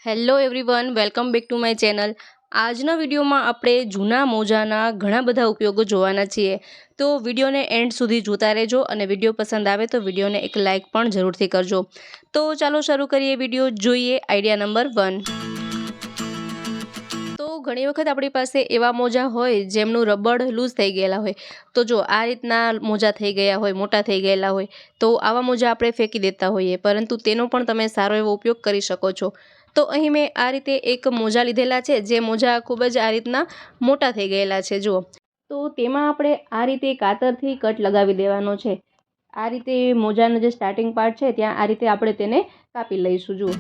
Hello everyone, welcome back to my channel. આજના વિડીયોમાં આપણે જૂના મોજાના ઘણા બધા ઉપયોગો જોવાના છીએ, તો વિડીયોને એન્ડ સુધી જોતા રહેજો અને વિડીયો પસંદ આવે તો વિડીયોને એક લાઇક પણ જરૂરથી કરજો। તો ચાલો શરૂ કરીએ વિડીયો। જોઈએ આઈડિયા નંબર 1। તો ઘણી વખત આપણી પાસે એવા મોજા હોય જેમનું રબડ લૂઝ થઈ ગયેલા હોય, તો જો આ રીતના મોજા થઈ ગયા હોય, મોટા થઈ ગયેલા હોય, તો આવા મોજા આપણે ફેંકી દેતા હોઈએ, પરંતુ તેનો પણ તમે સારો એવો ઉપયોગ કરી શકો છો। તો અહીં મેં આ રીતે એક મોજા લીધેલા છે, જે મોજા ખૂબ જ આ રીતના મોટા થઈ ગયેલા છે। જુઓ, તો તેમાં આપણે આ રીતે કાતરથી કટ લગાવી દેવાનો છે। આ રીતે મોજાનો જે સ્ટાર્ટિંગ પાર્ટ છે ત્યાં આ રીતે આપણે તેને કાપી લઈશું। જુઓ,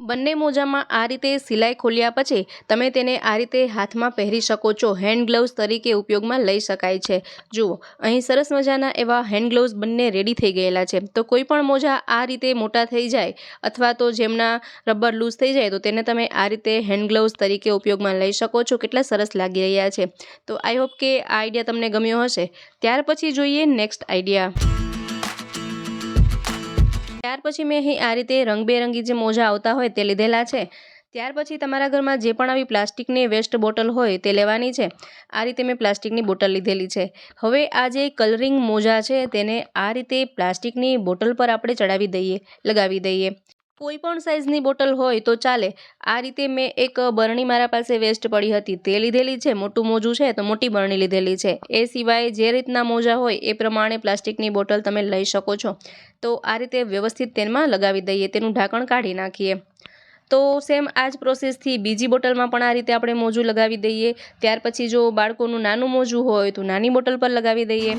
બંને મોજામાં આ રીતે સિલાઈ ખોલ્યા પછી તમે તેને આ રીતે હાથમાં પહેરી શકો છો। હેન્ડ ગ્લવ્સ તરીકે ઉપયોગમાં લઈ શકાય છે। જુઓ, અહીં સરસ મજાના એવા હેન્ડ ગ્લવ્સ બંને રેડી થઈ ગયેલા છે। તો કોઈ પણ મોજા આ રીતે મોટા થઈ જાય અથવા તો જેમના રબર લૂઝ થઈ જાય તો તેને તમે આ રીતે હેન્ડ ગ્લવ્સ તરીકે ઉપયોગમાં લઈ શકો છો। કેટલા સરસ લાગી રહ્યા છે। તો આઈ હોપ કે આ આઈડિયા તમને ગમ્યો હશે। ત્યાર પછી જોઈએ નેક્સ્ટ આઈડિયા। ત્યાર પછી મેં અહીં આ રીતે રંગબેરંગી જે મોજા આવતા હોય તે લીધેલા છે। ત્યાર પછી તમારા ઘરમાં જે પણ આવી પ્લાસ્ટિકની વેસ્ટ બોટલ હોય તે લેવાની છે। આ રીતે મેં પ્લાસ્ટિકની બોટલ લીધેલી છે। હવે આ જે કલરિંગ મોજા છે તેને આ રીતે પ્લાસ્ટિકની બોટલ પર આપણે ચડાવી દઈએ, લગાવી દઈએ। કોઈ પણ સાઇઝની બોટલ હોય તો ચાલે। આ રીતે મેં એક બરણી મારા પાસે વેસ્ટ પડી હતી તે લીધેલી છે। મોટું મોજું છે તો મોટી બરણી લીધેલી છે। એ સિવાય જે રીતના મોજા હોય એ પ્રમાણે પ્લાસ્ટિકની બોટલ તમે લઈ શકો છો। તો આ રીતે વ્યવસ્થિત તેમાં લગાવી દઈએ, તેનું ઢાંકણ કાઢી નાખીએ। તો સેમ આ જ પ્રોસેસથી બીજી બોટલમાં પણ આ રીતે આપણે મોજું લગાવી દઈએ। ત્યાર પછી જો બાળકોનું નાનું મોજું હોય તો નાની બોટલ પર લગાવી દઈએ।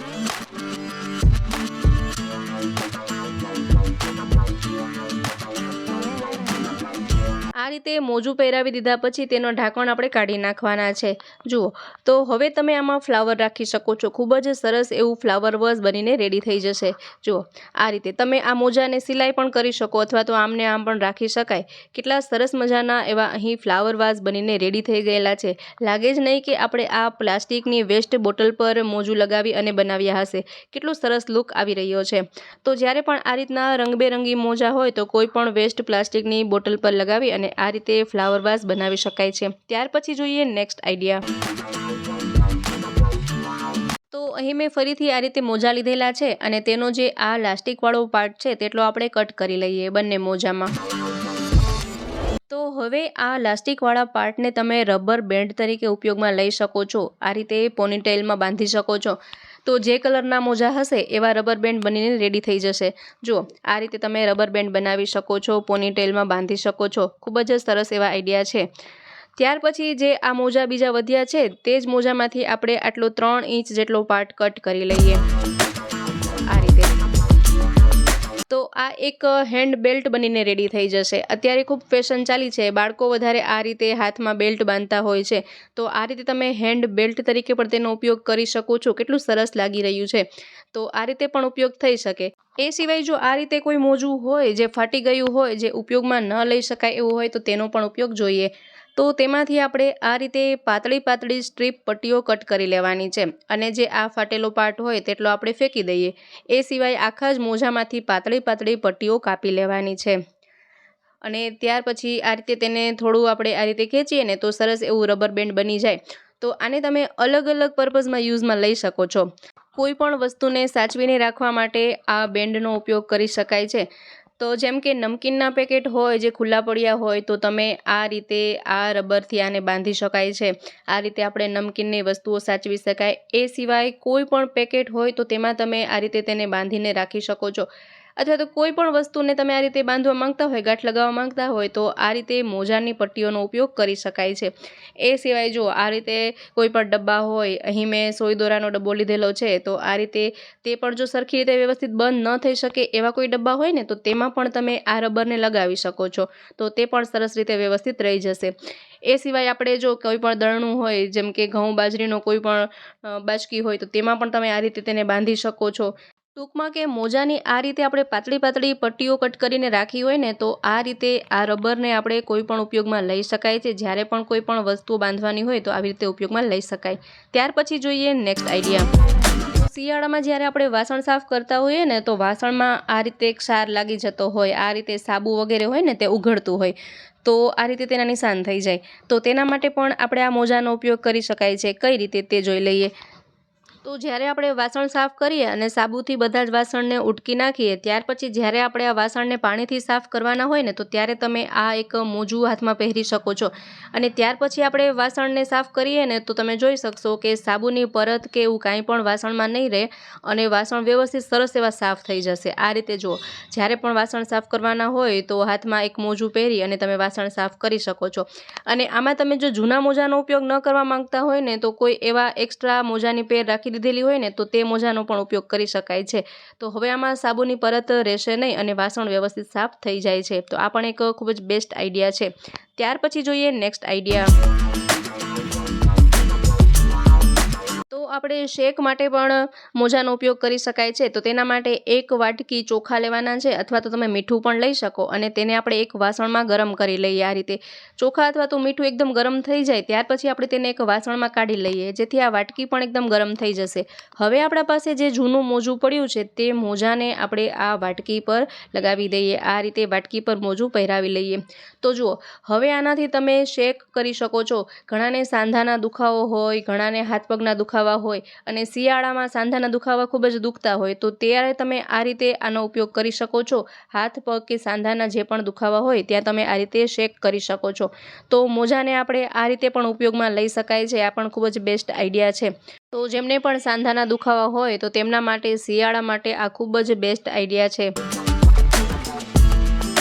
આ રીતે મોજું પહેરાવી દીધા પછી તેનો ઢાંકણ આપણે કાઢી નાખવાના છે। જુઓ, તો હવે તમે આમાં ફ્લાવર રાખી શકો છો। ખૂબ જ સરસ એવું ફ્લાવર વોઝ બનીને રેડી થઈ જશે। જુઓ, આ રીતે તમે આ મોજાને સિલાઈ પણ કરી શકો અથવા તો આમને આમ પણ રાખી શકાય। કેટલા સરસ મજાના એવા અહીં ફ્લાવર વાઝ બનીને રેડી થઈ ગયેલા છે। લાગે જ નહીં કે આપણે આ પ્લાસ્ટિકની વેસ્ટ બોટલ પર મોજું લગાવી અને બનાવ્યા હશે। કેટલું સરસ લુક આવી રહ્યો છે। તો જ્યારે પણ આ રીતના રંગબેરંગી મોજા હોય તો કોઈ પણ વેસ્ટ પ્લાસ્ટિકની બોટલ પર લગાવી અને આ રીતે ફ્લાવર વાઝ બનાવી શકાય છે। ત્યાર પછી જોઈએ નેક્સ્ટ આઈડિયા। તો અહીં મેં ફરીથી આ રીતે મોજા લીધેલા છે અને તેનો જે આ લાસ્ટિકવાળો પાર્ટ છે તેટલો આપણે કટ કરી લઈએ બંને મોજામાં। તો હવે આ લાસ્ટિકવાળા પાર્ટને તમે રબર બેન્ડ તરીકે ઉપયોગમાં લઈ શકો છો। આ રીતે પોનીટેલમાં બાંધી શકો છો। તો જે કલરના મોજા હશે એવા રબર બેન્ડ બનીને રેડી થઈ જશે। જુઓ, આ રીતે તમે રબર બેન્ડ બનાવી શકો છો, પોનીટેલમાં બાંધી શકો છો। ખૂબ જ સરસ એવા આઈડિયા છે। ત્યાર પછી જે આ મોજા બીજા વધ્યા છે તે જ મોજામાંથી આપણે આટલો 3 ઇંચ જેટલો પાર્ટ કટ કરી લઈએ આ રીતે। તો આ એક હેન્ડ બેલ્ટ બનીને રેડી થઈ જશે। અત્યારે ખૂબ ફેશન ચાલી છે, બાળકો વધારે આ રીતે હાથમાં બેલ્ટ બાંધતા હોય છે, તો આ રીતે તમે હેન્ડ બેલ્ટ તરીકે પણ તેનો ઉપયોગ કરી શકો છો। કેટલું સરસ લાગી રહ્યું છે। તો આ રીતે પણ ઉપયોગ થઈ શકે। એ સિવાય જો આ રીતે કોઈ મોજું હોય જે ફાટી ગયું હોય, જે ઉપયોગમાં ન લઈ શકાય એવું હોય તો તેનો પણ ઉપયોગ જોઈએ। તો તેમાંથી આપણે આ રીતે પાતળી પાતળી સ્ટ્રીપ પટ્ટીઓ કટ કરી લેવાની છે અને જે આ ફાટેલો પાર્ટ હોય તેટલો આપણે ફેંકી દઈએ। એ સિવાય આખા જ મોજામાંથી પાતળી પાતળી પટ્ટીઓ કાપી લેવાની છે અને ત્યાર પછી આ રીતે તેને થોડું આપણે આ રીતે ખેંચીએ ને તો સરસ એવું રબર બેન્ડ બની જાય। તો આને તમે અલગ અલગ પર્પઝમાં યુઝમાં લઈ શકો છો। કોઈ પણ વસ્તુને સાચવીને રાખવા માટે આ બેન્ડનો ઉપયોગ કરી શકાય છે। તો જેમ કે નમકીનના પેકેટ હોય જે ખુલ્લા પડ્યા હોય તો તમે આ રીતે આ રબરથી આને બાંધી શકાય છે। આ રીતે આપણે નમકીનની વસ્તુઓ સાચવી શકાય। એ સિવાય કોઈ પણ પેકેટ હોય તો તેમાં તમે આ રીતે તેને બાંધીને રાખી શકો છો। અથવા તો કોઈ પણ વસ્તુને તમે આ રીતે બાંધવા માંગતા હોય, ગાંઠ લગાવવા માંગતા હોય તો આ રીતે મોજાની પટ્ટીઓનો ઉપયોગ કરી શકાય છે। એ સિવાય જો આ રીતે કોઈ પણ ડબ્બા હોય, અહીં મેં સોય દોરાનો ડબ્બો લીધેલો છે, તો આ રીતે તે પણ જો સરખી રીતે વ્યવસ્થિત બંધ ન થઈ શકે એવા કોઈ ડબ્બા હોય ને તો તેમાં પણ તમે આ રબરને લગાવી શકો છો। તો તે પણ સરસ રીતે વ્યવસ્થિત રહી જશે। એ સિવાય આપણે જો કોઈ પણ દળનું હોય, જેમ કે ઘઉં બાજરીનો કોઈ પણ બાચકી હોય તો તેમાં પણ તમે આ રીતે તેને બાંધી શકો છો। ટૂંકમાં કે મોજાની આ રીતે આપણે પાતળી પાતળી પટ્ટીઓ કટ કરીને રાખી હોય ને તો આ રીતે આ રબરને આપણે કોઈ પણ ઉપયોગમાં લઈ શકાય છે। જ્યારે પણ કોઈ પણ વસ્તુ બાંધવાની હોય તો આવી રીતે ઉપયોગમાં લઈ શકાય। ત્યાર પછી જોઈએ નેક્સ્ટ આઈડિયા। શિયાળામાં જ્યારે આપણે વાસણ સાફ કરતા હોઈએ ને તો વાસણમાં આ રીતે ક્ષાર લાગી જતો હોય, આ રીતે સાબુ વગેરે હોય ને તે ઉઘડતું હોય, તો આ રીતે તેના નિશાન થઈ જાય. તો તેના માટે પણ આપણે આ મોજાનો ઉપયોગ કરી શકાય છે. કઈ રીતે તે જોઈ લઈએ. તો જ્યારે આપણે વાસણ સાફ કરીએ અને સાબુથી બધા જ વાસણને ઉટકી નાખીએ, ત્યાર પછી જ્યારે આપણે આ વાસણને પાણીથી સાફ કરવાના હોય ને તો ત્યારે તમે આ એક મોજું હાથમાં પહેરી શકો છો. અને ત્યાર પછી આપણે વાસણને સાફ કરીએ ને તો તમે જોઈ શકશો કે સાબુની પરત કે એવું કાંઈ પણ વાસણમાં નહીં રહે અને વાસણ વ્યવસ્થિત સરસ એવા સાફ થઈ જશે. આ રીતે જુઓ, જ્યારે પણ વાસણ સાફ કરવાના હોય તો હાથમાં એક મોજું પહેરી અને તમે વાસણ સાફ કરી શકો છો. અને આમાં તમે જો જૂના મોજાનો ઉપયોગ ન કરવા માંગતા હોય ને તો કોઈ એવા એક્સ્ટ્રા મોજાની પેર રાખી દીધેલી હોય ને તો તે મોજાનો પણ ઉપયોગ કરી શકાય છે. તો હવે આમાં સાબુની પરત રહેશે નહીં અને વાસણ વ્યવસ્થિત સાફ થઈ જાય છે. તો આ પણ એક ખૂબ જ બેસ્ટ આઈડિયા છે. ત્યાર પછી જોઈએ નેક્સ્ટ આઈડિયા. તો આપણે શેક માટે પણ મોજાનો ઉપયોગ કરી શકાય છે. તો તેના માટે 1 વાટકી ચોખા લેવાના છે, અથવા તો તમે મીઠું પણ લઈ શકો અને તેને આપણે એક વાસણમાં ગરમ કરી લઈએ. આ રીતે ચોખા અથવા તો મીઠું એકદમ ગરમ થઈ જાય ત્યાર પછી આપણે તેને એક વાસણમાં કાઢી લઈએ, જેથી આ વાટકી પણ એકદમ ગરમ થઈ જશે. હવે આપણા પાસે જે જૂનું મોજું પડ્યું છે તે મોજાને આપણે આ વાટકી પર લગાવી દઈએ. આ રીતે વાટકી પર મોજું પહેરાવી લઈએ. તો જુઓ, હવે આનાથી તમે શેક કરી શકો છો. ઘણાને સાંધાના દુખાવો હોય, ઘણાને હાથ પગના દુખાવા હોય અને શિયાળામાં સાંધાના દુખાવા ખૂબ જ દુખતા હોય તો ત્યારે તમે આ રીતે આનો ઉપયોગ કરી શકો છો. હાથ પગ કે સાંધાના જે પણ દુખાવા હોય ત્યાં તમે આ રીતે શેક કરી શકો છો. તો મોજાને આપણે આ રીતે પણ ઉપયોગમાં લઈ શકાય છે. આ પણ ખૂબ જ બેસ્ટ આઈડિયા છે. તો જેમને પણ સાંધાના દુખાવા હોય તો તેમના માટે શિયાળા માટે આ ખૂબ જ બેસ્ટ આઈડિયા છે.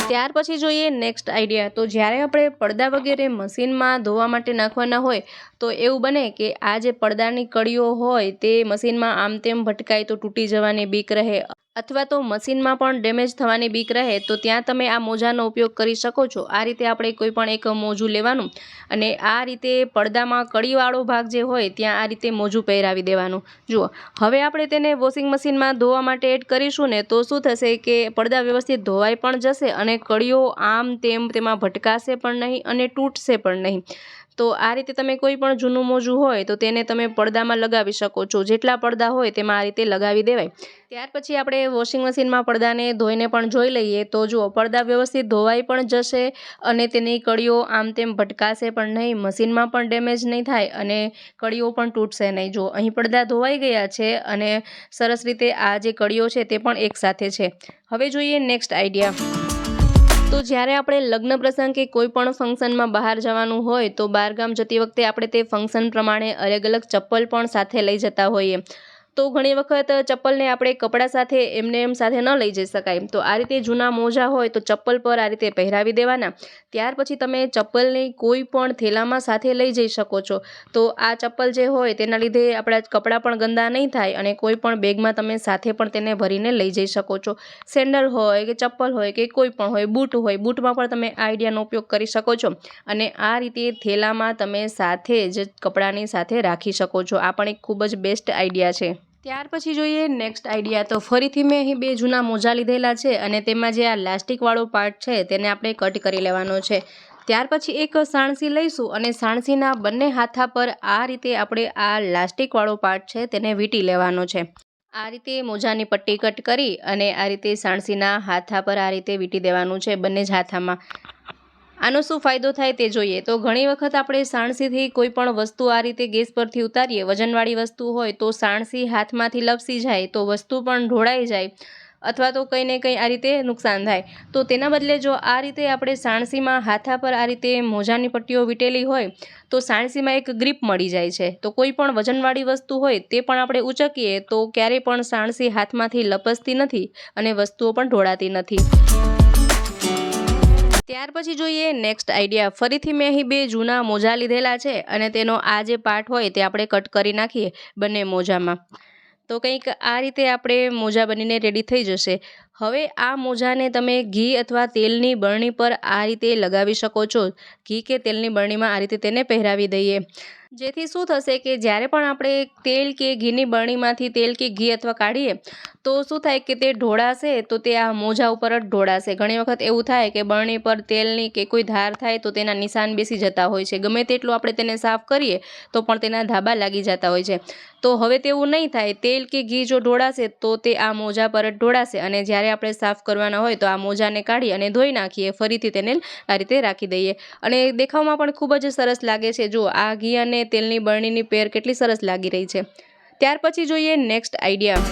ત્યાર પછી જોઈએ નેક્સ્ટ આઈડિયા. તો જ્યારે આપણે પડદા વગેરે મશીનમાં ધોવા માટે નાખવાના હોય તો એવું બને કે આ જે પડદાની કડીઓ હોય તે મશીનમાં આમ તેમ ભટકાય તો તૂટી જવાની બીક રહે, અથવા તો મશીનમાં પણ ડેમેજ થવાની બીક રહે, તો ત્યાં તમે આ મોજાનો ઉપયોગ કરી શકો છો. આ રીતે આપણે કોઈ પણ એક મોજું લેવાનું અને આ રીતે પડદામાં કડીવાળો ભાગ જે હોય ત્યાં આ રીતે મોજું પહેરાવી દેવાનું. જુઓ, હવે આપણે તેને વોશિંગ મશીનમાં ધોવા માટે એડ કરીશું ને તો શું થશે કે પડદા વ્યવસ્થિત ધોવાઈ પણ જશે અને કડીઓ આમ તેમ તેમાં ભટકાશે પણ નહીં અને તૂટશે પણ નહીં. તો આ રીતે તમે કોઈ પણ જૂનું મોજું હોય તો તેને તમે પડદામાં લગાવી શકો છો. જેટલા પડદા હોય તેમાં આ રીતે લગાવી દેવાય. ત્યાર પછી આપણે વોશિંગ મશીનમાં પડદાને ધોઈને પણ જોઈ લઈએ. તો જુઓ, પડદા વ્યવસ્થિત ધોવાઈ પણ જશે અને તેની કડીઓ આમ તેમ ભટકાશે પણ નહીં, મશીનમાં પણ ડેમેજ નહીં થાય અને કડીઓ પણ તૂટશે નહીં. જુઓ, અહીં પડદા ધોવાઈ ગયા છે અને સરસ રીતે આ જે કડીઓ છે તે પણ એક સાથે છે. હવે જોઈએ નેક્સ્ટ આઈડિયા. તો જ્યારે આપણે લગ્ન પ્રસંગ કે કોઈ પણ ફંક્શનમાં બહાર જવાનું હોય તો બહારગામ જતી વખતે આપણે તે ફંક્શન પ્રમાણે અલગ અલગ ચપ્પલ પણ સાથે લઈ જતા હોઈએ. તો ઘણી વખત ચપ્પલને આપણે કપડાં સાથે એમને એમ સાથે ન લઈ જઈ શકાય. તો આ રીતે જૂના મોજા હોય તો ચપ્પલ પર આ રીતે પહેરાવી દેવાના. ત્યાર પછી તમે ચપ્પલને કોઈ પણ થેલામાં સાથે લઈ જઈ શકો છો. તો આ ચપ્પલ જે હોય તેના લીધે આપણા કપડાં પણ ગંદા નહીં થાય અને કોઈ પણ બેગમાં તમે સાથે પણ તેને ભરીને લઈ જઈ શકો છો. સેન્ડલ હોય કે ચપ્પલ હોય કે કોઈ પણ હોય, બૂટ હોય, બૂટમાં પણ તમે આ આઈડિયાનો ઉપયોગ કરી શકો છો અને આ રીતે થેલામાં તમે સાથે જ કપડાની સાથે રાખી શકો છો. આ પણ એક ખૂબ જ બેસ્ટ આઈડિયા છે. ત્યાર પછી જોઈએ નેક્સ્ટ આઈડિયા. તો ફરીથી મેં અહીં 2 જૂના મોજા લીધેલા છે અને તેમાં જે આ લાસ્ટિકવાળો પાર્ટ છે તેને આપણે કટ કરી લેવાનો છે. ત્યાર પછી એક સાણસી લઈશું અને સાણસીના બંને હાથા પર આ રીતે આપણે આ લાસ્ટિકવાળો પાર્ટ છે તેને વીંટી લેવાનો છે. આ રીતે મોજાની પટ્ટી કટ કરી અને આ રીતે સાણસીના હાથા પર આ રીતે વીંટી દેવાનું છે બંને જ હાથામાં. આનો શું ફાયદો થાય તે જોઈએ. તો ઘણી વખત આપણે સાણસીથી કોઈ પણ વસ્તુ આ રીતે ગેસ પરથી ઉતારીએ, વજનવાળી વસ્તુ હોય તો સાણસી હાથમાંથી લપસી જાય તો વસ્તુ પણ ઢોળાઈ જાય અથવા તો કંઈ ને કંઈ આ રીતે નુકસાન થાય. તો તેના બદલે જો આ રીતે આપણે સાણસીમાં હાથા પર આ રીતે મોજાની પટ્ટીઓ વીંટેલી હોય તો સાણસીમાં એક ગ્રીપ મળી જાય છે. તો કોઈ પણ વજનવાળી વસ્તુ હોય તે પણ આપણે ઉચકીએ તો ક્યારેય પણ સાણસી હાથમાંથી લપસતી નથી અને વસ્તુઓ પણ ઢોળાતી નથી. ત્યાર પછી જોઈએ નેક્સ્ટ આઈડિયા. ફરીથી મેં અહીં 2 જૂના મોજા લીધેલા છે અને તેનો આ જે પાર્ટ હોય તે આપણે કટ કરી નાખીએ બંને મોજામાં. તો કંઈક આ રીતે આપણે મોજા બનીને રેડી થઈ જશે. હવે આ મોજાને તમે ઘી અથવા તેલની બરણી પર આ રીતે લગાવી શકો છો. ઘી કે તેલની બરણીમાં આ રીતે તેને પહેરાવી દઈએ, જેથી શું થશે કે જ્યારે પણ આપણે તેલ કે ઘીની બરણીમાંથી તેલ કે ઘી અથવા કાઢીએ તો શું થાય કે તે ઢોળાશે તો તે આ મોજા ઉપર જ ઢોળાશે. ઘણી વખત એવું થાય કે બરણી પર તેલની કે કોઈ ધાર થાય તો તેના નિશાન બેસી જતા હોય છે. ગમે તેટલું આપણે તેને સાફ કરીએ તો પણ તેના ધાબા લાગી જતા હોય છે. તો હવે તેવું નહીં થાય. તેલ કે ઘી જો ઢોળાશે તો તે આ મોજા પર જ ઢોળાશે અને જ્યારે આપણે સાફ કરવાના હોય તો આ મોજાને કાઢી અને ધોઈ નાખીએ, ફરીથી તેને આ રીતે રાખી દઈએ અને દેખાવમાં પણ ખૂબ જ સરસ લાગે છે. જો આ ઘી અને તેલની બરણીની પેર કેટલી સરસ લાગી રહી છે. ત્યાર પછી જોઈએ નેક્સ્ટ આઈડિયા.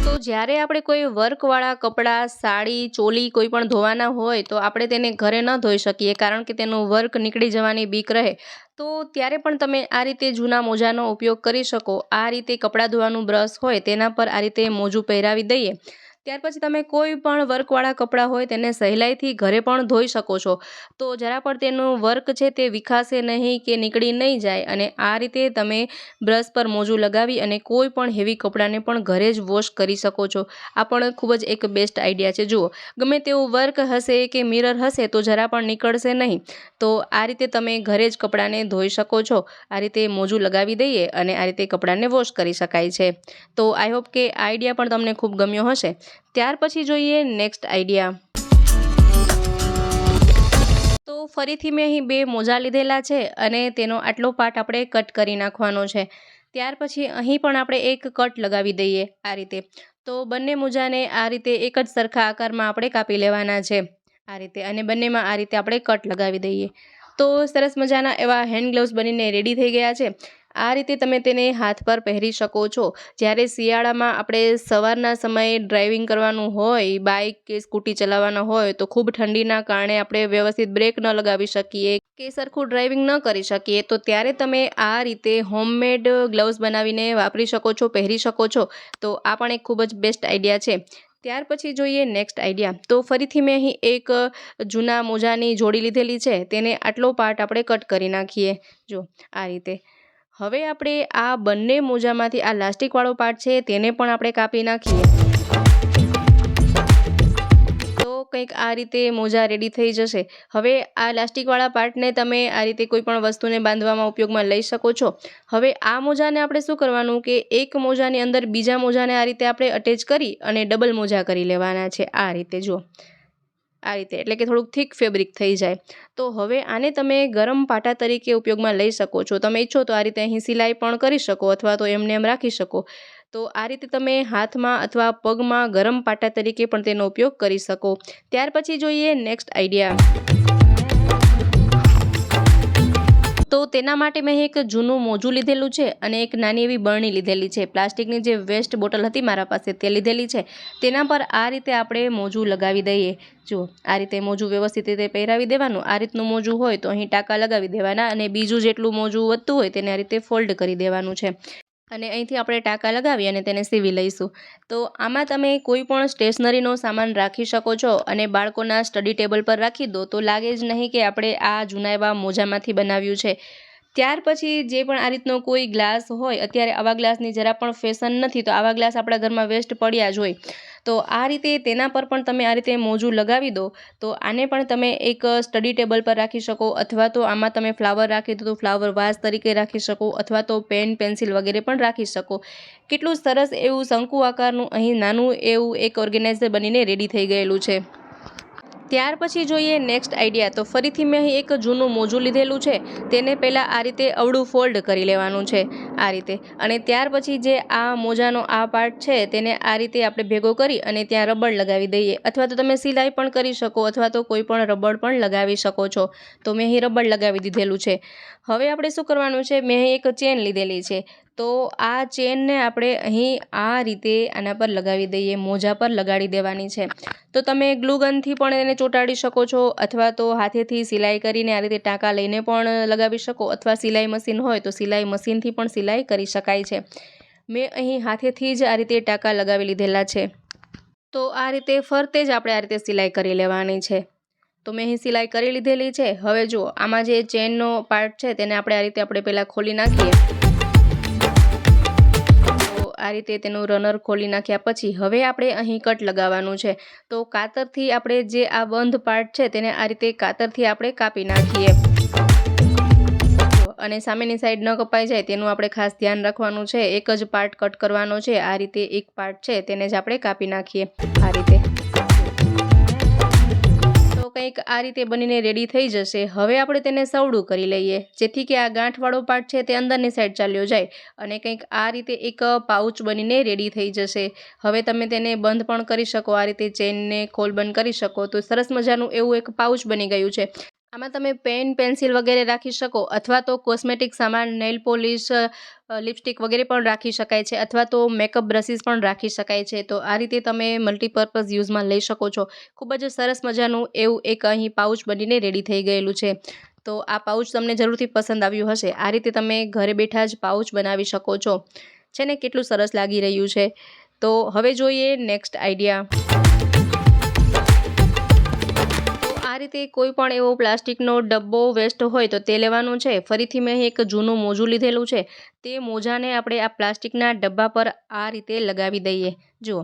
તો જ્યારે આપણે કોઈ વર્કવાળા કપડાં, સાડી, ચોલી કોઈ પણ ધોવાના હોય તો આપણે તેને ઘરે ન ધોઈ શકીએ, કારણ કે તેનું વર્ક નીકળી જવાની બીક રહે. તો ત્યારે પણ તમે આ રીતે જૂના મોજાનો ઉપયોગ કરી શકો. આ રીતે કપડાં ધોવાનું બ્રશ હોય તેના પર આ રીતે મોજું પહેરાવી દઈએ. ત્યાર પછી તમે કોઈ પણ વર્કવાળા કપડાં હોય તેને સહેલાઈથી ઘરે પણ ધોઈ શકો છો. તો જરા પણ તેનું વર્ક છે તે વિખાશે નહીં કે નીકળી નહીં જાય. અને આ રીતે તમે બ્રશ પર મોજું લગાવી અને કોઈ પણ હેવી કપડાને પણ ઘરે જ વોશ કરી શકો છો. આ પણ ખૂબ જ એક બેસ્ટ આઈડિયા છે. જુઓ, ગમે તેવું વર્ક હશે કે મિરર હશે તો જરા પણ નીકળશે નહીં. તો આ રીતે તમે ઘરે જ કપડાને ધોઈ શકો છો. આ રીતે મોજું લગાવી દઈએ અને આ રીતે કપડાને વોશ કરી શકાય છે. તો આઈ હોપ કે આ આઈડિયા પણ તમને ખૂબ ગમ્યો હશે. ત્યાર પછી જોઈએ નેક્સ્ટ આઈડિયા. તો ફરીથી મેં અહીં 2 મોજા લીધેલા છે અને તેનો આટલો પાર્ટ આપણે કટ કરી નાખવાનો છે. ત્યાર પછી અહીં પણ આપણે એક કટ લગાવી દઈએ આ રીતે. તો બંને મોજાને આ રીતે એક જ સરખા આકારમાં આપણે કાપી લેવાના છે આ રીતે, અને બંનેમાં આ રીતે આપણે કટ લગાવી દઈએ. તો સરસ મજાના એવા હેન્ડ ગ્લવ્સ બનીને રેડી થઈ ગયા છે. આ રીતે તમે તેને હાથ પર પહેરી શકો છો. જ્યારે શિયાળામાં આપણે સવારના સમયે ડ્રાઇવિંગ કરવાનું હોય, બાઇક કે સ્કૂટી ચલાવવાના હોય તો ખૂબ ઠંડીના કારણે આપણે વ્યવસ્થિત બ્રેક ન લગાવી શકીએ કે સરખું ડ્રાઇવિંગ ન કરી શકીએ, તો ત્યારે તમે આ રીતે હોમમેડ ગ્લવ્સ બનાવીને વાપરી શકો છો, પહેરી શકો છો. તો આ પણ એક ખૂબ જ બેસ્ટ આઈડિયા છે. ત્યાર પછી જોઈએ નેક્સ્ટ આઈડિયા. તો ફરીથી મેં અહીં એક જૂના મોજાની જોડી લીધેલી છે. તેને આટલો પાર્ટ આપણે કટ કરી નાખીએ. જો આ રીતે. હવે આપણે આ બંને મોજામાંથી આ લાસ્ટિકવાળો પાર્ટ છે તેને પણ આપણે કાપી નાખીએ. તો કંઈક આ રીતે મોજા રેડી થઈ જશે. હવે આ લાસ્ટિકવાળા પાર્ટને તમે આ રીતે કોઈ પણ વસ્તુને બાંધવામાં ઉપયોગમાં લઈ શકો છો. હવે આ મોજાને આપણે શું કરવાનું કે એક મોજાની અંદર બીજા મોજાને આ રીતે આપણે અટેચ કરી અને ડબલ મોજા કરી લેવાના છે આ રીતે. જો આ રીતે, એટલે કે થોડુંક થીક ફેબ્રિક થઈ જાય. તો હવે આને તમે ગરમ પાટા તરીકે ઉપયોગમાં લઈ શકો છો. તમે ઈચ્છો તો આ રીતે અહીં સિલાઈ પણ કરી શકો અથવા તો એમને એમ રાખી શકો. તો આ રીતે તમે હાથમાં અથવા પગમાં ગરમ પાટા તરીકે પણ તેનો ઉપયોગ કરી શકો. ત્યાર પછી જોઈએ નેક્સ્ટ આઈડિયા. તો તેના માટે મેં એક જૂનું મોજું લીધેલું છે અને એક નાની એવી બરણી લીધેલી છે. પ્લાસ્ટિકની જે વેસ્ટ બોટલ હતી મારા પાસે તે લીધેલી છે. તેના પર આ રીતે આપણે મોજું લગાવી દઈએ. જુઓ, આ રીતે મોજું વ્યવસ્થિત રીતે પહેરાવી દેવાનું. આ રીતનું મોજું હોય તો અહીં ટાંકા લગાવી દેવાના અને બીજું જેટલું મોજું વધતું હોય તેને આ રીતે ફોલ્ડ કરી દેવાનું છે. અને અહીંથી આપણે ટાંકા લગાવી અને તેને સીવી લઈશું. તો આમાં તમે કોઈ પણ સ્ટેશનરીનો સામાન રાખી શકો છો અને બાળકોના સ્ટડી ટેબલ પર રાખી દો તો લાગે જ નહીં કે આપણે આ જૂના એવા મોજામાંથી બનાવ્યું છે. ત્યાર પછી જે પણ આ રીતનો કોઈ ગ્લાસ હોય, અત્યારે આવા ગ્લાસની જરા પણ ફેશન નથી, તો આવા ગ્લાસ આપણા ઘરમાં વેસ્ટ પડ્યા જ હોય. તો આ રીતે તેના પર પણ તમે આ રીતે મોજું લગાવી દો. તો આને પણ તમે એક સ્ટડી ટેબલ પર રાખી શકો અથવા તો આમાં તમે ફ્લાવર રાખી દો તો ફ્લાવર વાઝ તરીકે રાખી શકો અથવા તો પેન, પેન્સિલ વગેરે પણ રાખી શકો. કેટલું સરસ એવું શંકુ આકારનું અહીં નાનું એવું એક ઓર્ગેનાઇઝર બનીને રેડી થઈ ગયેલું છે. ત્યાર પછી જોઈએ નેક્સ્ટ આઈડિયા. તો ફરીથી મેં અહીં એક જૂનું મોજું લીધેલું છે. તેને પહેલાં આ રીતે અવળું ફોલ્ડ કરી લેવાનું છે આ રીતે. અને ત્યાર પછી જે આ મોજાનો આ પાર્ટ છે તેને આ રીતે આપણે ભેગો કરી અને ત્યાં રબડ લગાવી દઈએ, અથવા તો તમે સિલાઈ પણ કરી શકો અથવા તો કોઈ પણ રબડ પણ લગાવી શકો છો. તો મેં અહીં રબડ લગાવી દીધેલું છે. હવે આપણે શું કરવાનું છે, મેં અહીં એક ચેન લીધેલી છે. તો આ ચેનને આપણે અહીં આ રીતે આના પર લગાવી દઈએ, મોજા પર લગાડી દેવાની છે. તો તમે ગ્લુગનથી પણ એને ચોંટાડી શકો છો અથવા તો હાથેથી સિલાઈ કરીને આ રીતે ટાંકા લઈને પણ લગાવી શકો, અથવા સિલાઈ મશીન હોય તો સિલાઈ મશીનથી પણ સિલાઈ કરી શકાય છે. મેં અહીં હાથેથી જ આ રીતે ટાંકા લગાવી લીધેલા છે. તો આ રીતે ફરતે જ આપણે આ રીતે સિલાઈ કરી લેવાની છે. તો મેં અહીં સિલાઈ કરી લીધેલી છે. હવે જુઓ, આમાં જે ચેનનો પાર્ટ છે તેને આપણે આ રીતે પહેલાં ખોલી નાખીએ. તો આ રીતે તેનું રનર ખોલી નાખ્યા પછી હવે આપણે અહીં કટ લગાવવાનું છે. તો કાતરથી આપણે જે આ બંધ પાર્ટ છે તેને આ રીતે કાતરથી આપણે કાપી નાખીએ અને સામેની સાઈડ ન કપાઈ જાય તેનું આપણે ખાસ ધ્યાન રાખવાનું છે. એક જ પાર્ટ કટ કરવાનો છે. આ રીતે એક પાર્ટ છે તેને જ આપણે કાપી નાખીએ આ રીતે. તો કંઈક આ રીતે બનીને રેડી થઈ જશે. હવે આપણે તેને સવડું કરી લઈએ જેથી કે આ ગાંઠવાળો પાર્ટ છે તે અંદરની સાઈડ ચાલ્યો જાય અને કંઈક આ રીતે એક પાઉચ બનીને રેડી થઈ જશે. હવે તમે તેને બંધ પણ કરી શકો, આ રીતે ચેનને ખોલ બંધ કરી શકો. તો સરસ મજાનું એવું એક પાઉચ બની ગયું છે. આમાં તમે પેન, પેન્સિલ વગેરે રાખી શકો અથવા તો કોસ્મેટિક સામાન, નેલ પોલિશ, લિપસ્ટિક વગેરે પણ રાખી શકાય છે અથવા તો મેકઅપ બ્રશિસ પણ રાખી શકાય છે. તો આ રીતે તમે મલ્ટીપર્પઝ યુઝમાં લઈ શકો છો. ખૂબ જ સરસ મજાનું એવું એક અહીં પાઉચ બનીને રેડી થઈ ગયેલું છે. તો આ પાઉચ તમને જરૂરથી પસંદ આવ્યું હશે. આ રીતે તમે ઘરે બેઠા જ પાઉચ બનાવી શકો છો. છે ને, કેટલું સરસ લાગી રહ્યું છે. તો હવે જોઈએ નેક્સ્ટ આઈડિયા. આ રીતે કોઈ પણ એવો પ્લાસ્ટિકનો ડબ્બો વેસ્ટ હોય તો તે લેવાનું છે. ફરીથી મેં અહીં એક જૂનું મોજું લીધેલું છે. તે મોજાને આપણે આ પ્લાસ્ટિકના ડબ્બા પર આ રીતે લગાવી દઈએ. જુઓ,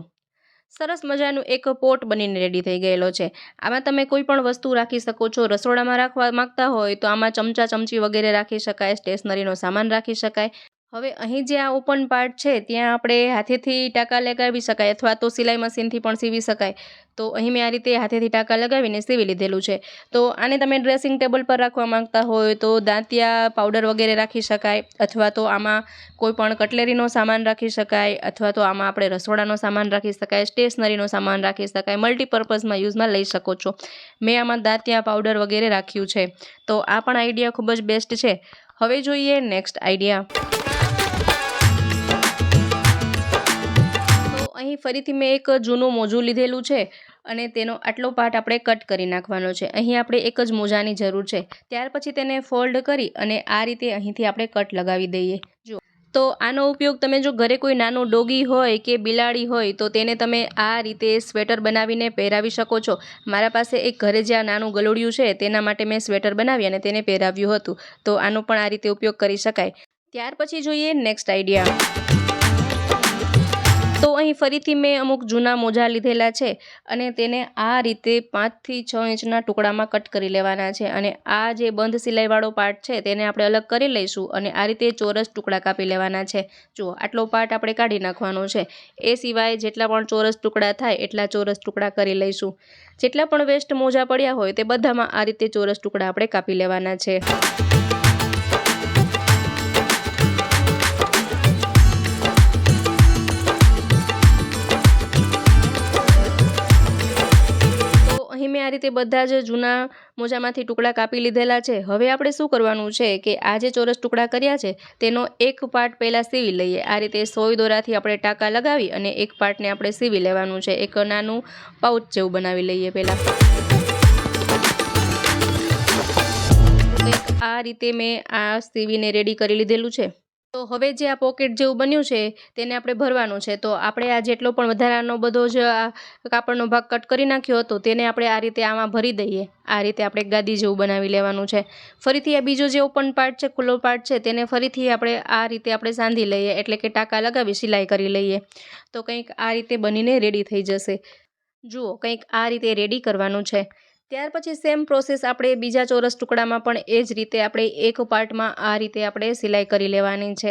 સરસ મજાનું એક પોટ બનીને રેડી થઈ ગયેલો છે. આમાં તમે કોઈ પણ વસ્તુ રાખી શકો છો. રસોડામાં રાખવા માંગતા હોય તો આમાં ચમચા, ચમચી વગેરે રાખી શકાય. સ્ટેશનરીનો સામાન રાખી શકાય. હવે અહીં જે આ ઓપન પાર્ટ છે ત્યાં આપણે હાથેથી ટાંકા લગાવી શકાય અથવા તો સિલાઈ મશીનથી પણ સીવી શકાય. તો અહીં મેં આ રીતે હાથેથી ટાંકા લગાવીને સીવી લીધેલું છે. તો આને તમે ડ્રેસિંગ ટેબલ પર રાખવા માંગતા હોય તો દાંતિયા, પાવડર વગેરે રાખી શકાય અથવા તો આમાં કોઈ પણ કટલેરીનો સામાન રાખી શકાય અથવા તો આમાં આપણે રસોડાનો સામાન રાખી શકાય, સ્ટેશનરીનો સામાન રાખી શકાય. મલ્ટીપર્પઝમાં યુઝમાં લઈ શકો છો. મેં આમાં દાંતિયા, પાવડર વગેરે રાખ્યું છે. તો આ પણ આઈડિયા ખૂબ જ બેસ્ટ છે. હવે જોઈએ નેક્સ્ટ આઈડિયા. અહીં ફરીથી મેં એક જૂનું મોજું લીધેલું છે અને તેનો આટલો પાર્ટ આપણે કટ કરી નાખવાનો છે. અહીં આપણે એક જ મોજાની જરૂર છે. ત્યાર પછી તેને ફોલ્ડ કરી અને આ રીતે અહીંથી આપણે કટ લગાવી દઈએ. જુઓ, તો આનો ઉપયોગ તમે જો ઘરે કોઈ નાનું ડોગી હોય કે બિલાડી હોય તો તેને તમે આ રીતે સ્વેટર બનાવીને પહેરાવી શકો છો. મારા પાસે એક ઘરે જ્યાં નાનું ગલોડિયું છે તેના માટે મેં સ્વેટર બનાવી અને તેને પહેરાવ્યું હતું. તો આનો પણ આ રીતે ઉપયોગ કરી શકાય. ત્યાર પછી જોઈએ નેક્સ્ટ આઈડિયા. તો અહીં ફરીથી મેં અમુક જૂના મોજા લીધેલા છે અને તેને આ રીતે 5 થી 6 ઇંચના ટુકડામાં કટ કરી લેવાના છે અને આ જે બંધ સિલાઈવાળો પાર્ટ છે તેને આપણે અલગ કરી લઈશું અને આ રીતે ચોરસ ટુકડા કાપી લેવાના છે. જુઓ, આટલો પાર્ટ આપણે કાઢી નાખવાનો છે. એ સિવાય જેટલા પણ ચોરસ ટુકડા થાય એટલા ચોરસ ટુકડા કરી લઈશું. જેટલા પણ વેસ્ટ મોજા પડ્યા હોય તે બધામાં આ રીતે ચોરસ ટુકડા આપણે કાપી લેવાના છે. મેં આ રીતે બધા જ જૂના મોજામાંથી ટુકડા કાપી લીધેલા છે. હવે આપણે શું કરવાનું છે કે આ જે ચોરસ ટુકડા કર્યા છે તેનો એક પાર્ટ પહેલાં સીવી લઈએ. આ રીતે સોય દોરાથી આપણે ટાંકા લગાવી અને એક પાર્ટને આપણે સીવી લેવાનું છે. એક નાનું પાઉચ જેવું બનાવી લઈએ પહેલાં. કંઈક આ રીતે મેં આ સીવીને રેડી કરી લીધેલું છે. તો હવે જે આ પોકેટ જેવું બન્યું છે તેને આપણે ભરવાનું છે. તો આપણે આ જેટલો પણ વધારાનો બધો જ આ કાપડનો ભાગ કટ કરી નાખ્યો હતો તેને આપણે આ રીતે આમાં ભરી દઈએ. આ રીતે આપણે ગાદી જેવું બનાવી લેવાનું છે. ફરીથી આ બીજો જે ઓપન પાર્ટ છે, ખુલ્લો પાર્ટ છે, તેને ફરીથી આપણે આ રીતે આપણે સાંધી લઈએ એટલે કે ટાંકા લગાવી સિલાઈ કરી લઈએ. તો કંઈક આ રીતે બનીને રેડી થઈ જશે. જુઓ, કંઈક આ રીતે રેડી કરવાનું છે. ત્યાર પછી સેમ પ્રોસેસ આપણે બીજા ચોરસ ટુકડામાં પણ એ જ રીતે આપણે એક પાર્ટમાં આ રીતે આપણે સિલાઈ કરી લેવાની છે.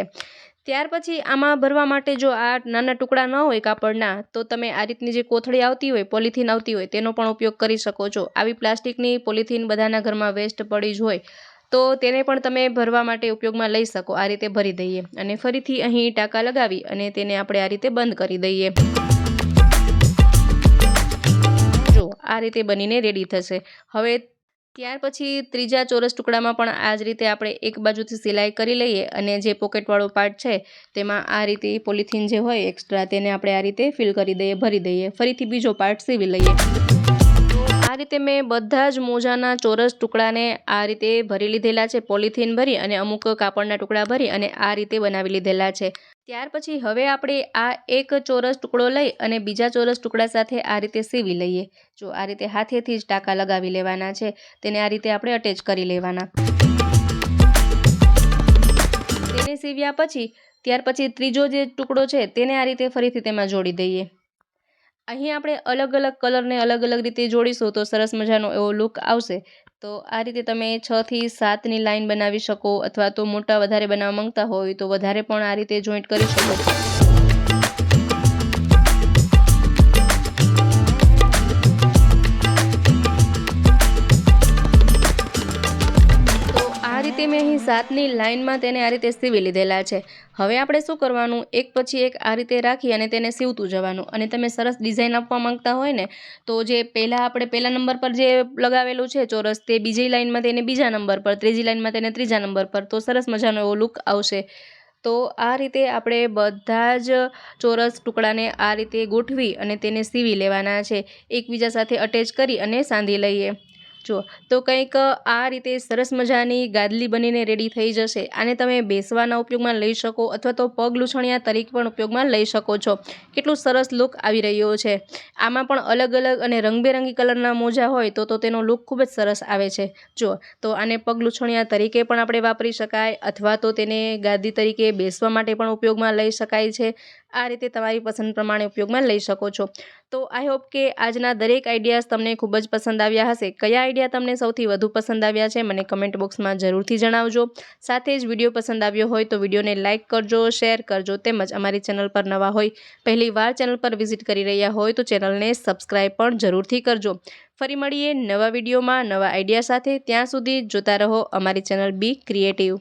ત્યાર પછી આમાં ભરવા માટે જો આ નાના ટુકડા ન હોય કાપડના તો તમે આ રીતની જે કોથળી આવતી હોય, પોલિથીન આવતી હોય તેનો પણ ઉપયોગ કરી શકો છો. આવી પ્લાસ્ટિકની પોલિથીન બધાના ઘરમાં વેસ્ટ પડી જ હોય તો તેને પણ તમે ભરવા માટે ઉપયોગમાં લઈ શકો. આ રીતે ભરી દઈએ અને ફરીથી અહીં ટાંકા લગાવી અને તેને આપણે આ રીતે બંધ કરી દઈએ. આ રીતે બનીને રેડી થશે. હવે ત્યાર પછી ત્રીજા ચોરસ ટુકડામાં પણ આ જ રીતે આપણે એક બાજુથી સિલાઈ કરી લઈએ અને જે પોકેટવાળો પાર્ટ છે તેમાં આ રીતે પોલિથીન જે હોય એક્સ્ટ્રા તેને આપણે આ રીતે ફિલ કરી દઈએ, ભરી દઈએ. ફરીથી બીજો પાર્ટ સીવી લઈએ. આ રીતે મેં બધા જ મોજાના ચોરસ ટુકડાને આ રીતે ભરી લીધેલા છે. પોલિથીન ભરી અને અમુક કાપડના ટુકડા ભરી અને આ રીતે બનાવી લીધેલા છે. ત્યાર પછી હવે આપણે આ એક ચોરસ ટુકડો લઈ અને બીજા ચોરસ ટુકડા સાથે આ રીતે સીવી લઈએ. જો આ રીતે હાથેથી જ ટાંકા લગાવી લેવાના છે. તેને આ રીતે આપણે અટેચ કરી લેવાના. તેને સીવ્યા પછી ત્યાર પછી ત્રીજો જે ટુકડો છે તેને આ રીતે ફરીથી તેમાં જોડી દઈએ. અહીં આપણે અલગ અલગ કલરને અલગ અલગ રીતે જોડીશું તો સરસ મજાનો એવો લુક આવશે. તો આ રીતે તમે 6 થી 7ની લાઈન બનાવી શકો, અથવા તો મોટા વધારે બનાવવા માંગતા હોય તો વધારે પણ આ રીતે જોઈન્ટ કરી શકો. રીતે મેં અહીં 7ની લાઇનમાં તેને આ રીતે સીવી લીધેલા છે. હવે આપણે શું કરવાનું, એક પછી એક આ રીતે રાખી અને તેને સીવતું જવાનું. અને તમે સરસ ડિઝાઇન આપવા માંગતા હોય ને તો જે આપણે પહેલા નંબર પર જે લગાવેલું છે ચોરસ, તે બીજી લાઇનમાં તેને બીજા નંબર પર, ત્રીજી લાઇનમાં તેને ત્રીજા નંબર પર, તો સરસ મજાનો એવો લુક આવશે. તો આ રીતે આપણે બધા જ ચોરસ ટુકડાને આ રીતે ગોઠવી અને તેને સીવી લેવાના છે, એકબીજા સાથે અટેચ કરી અને સાંધી લઈએ. જો તો કંઈક આ રીતે સરસ મજાની ગાદલી બનીને રેડી થઈ જશે. આને તમે બેસવાના ઉપયોગમાં લઈ શકો, અથવા તો પગ લૂછણિયા તરીકે પણ ઉપયોગમાં લઈ શકો છો. કેટલું સરસ લુક આવી રહ્યો છે. આમાં પણ અલગ અલગ અને રંગબેરંગી કલરના મોજા હોય તો તેનો લુક ખૂબ જ સરસ આવે છે. જો તો આને પગ લૂછણિયા તરીકે પણ આપણે વાપરી શકાય, અથવા તો તેને ગાદી તરીકે બેસવા માટે પણ ઉપયોગમાં લઈ શકાય છે. આ રીતે તમારી પસંદ પ્રમાણે ઉપયોગમાં લઈ શકો છો. તો આઈ હોપ કે આજના દરેક આઈડિયાઝ તમને ખૂબ જ પસંદ આવ્યા હશે. કયા આઈડિયા તમને સૌથી વધુ પસંદ આવ્યા છે મને કમેન્ટ બોક્સમાં જરૂરથી જણાવજો. સાથે જ વિડીયો પસંદ આવ્યો હોય તો વિડીયોને લાઇક કરજો, શેર કરજો, તેમજ અમારી ચેનલ પર નવા હોય, પહેલી વાર ચેનલ પર વિઝિટ કરી રહ્યા હોય તો ચેનલને સબસ્ક્રાઈબ પણ જરૂરથી કરજો. ફરી મળીએ નવા વિડીયોમાં નવા આઈડિયા સાથે. ત્યાં સુધી જોતા રહો અમારી ચેનલ બી ક્રિએટિવ.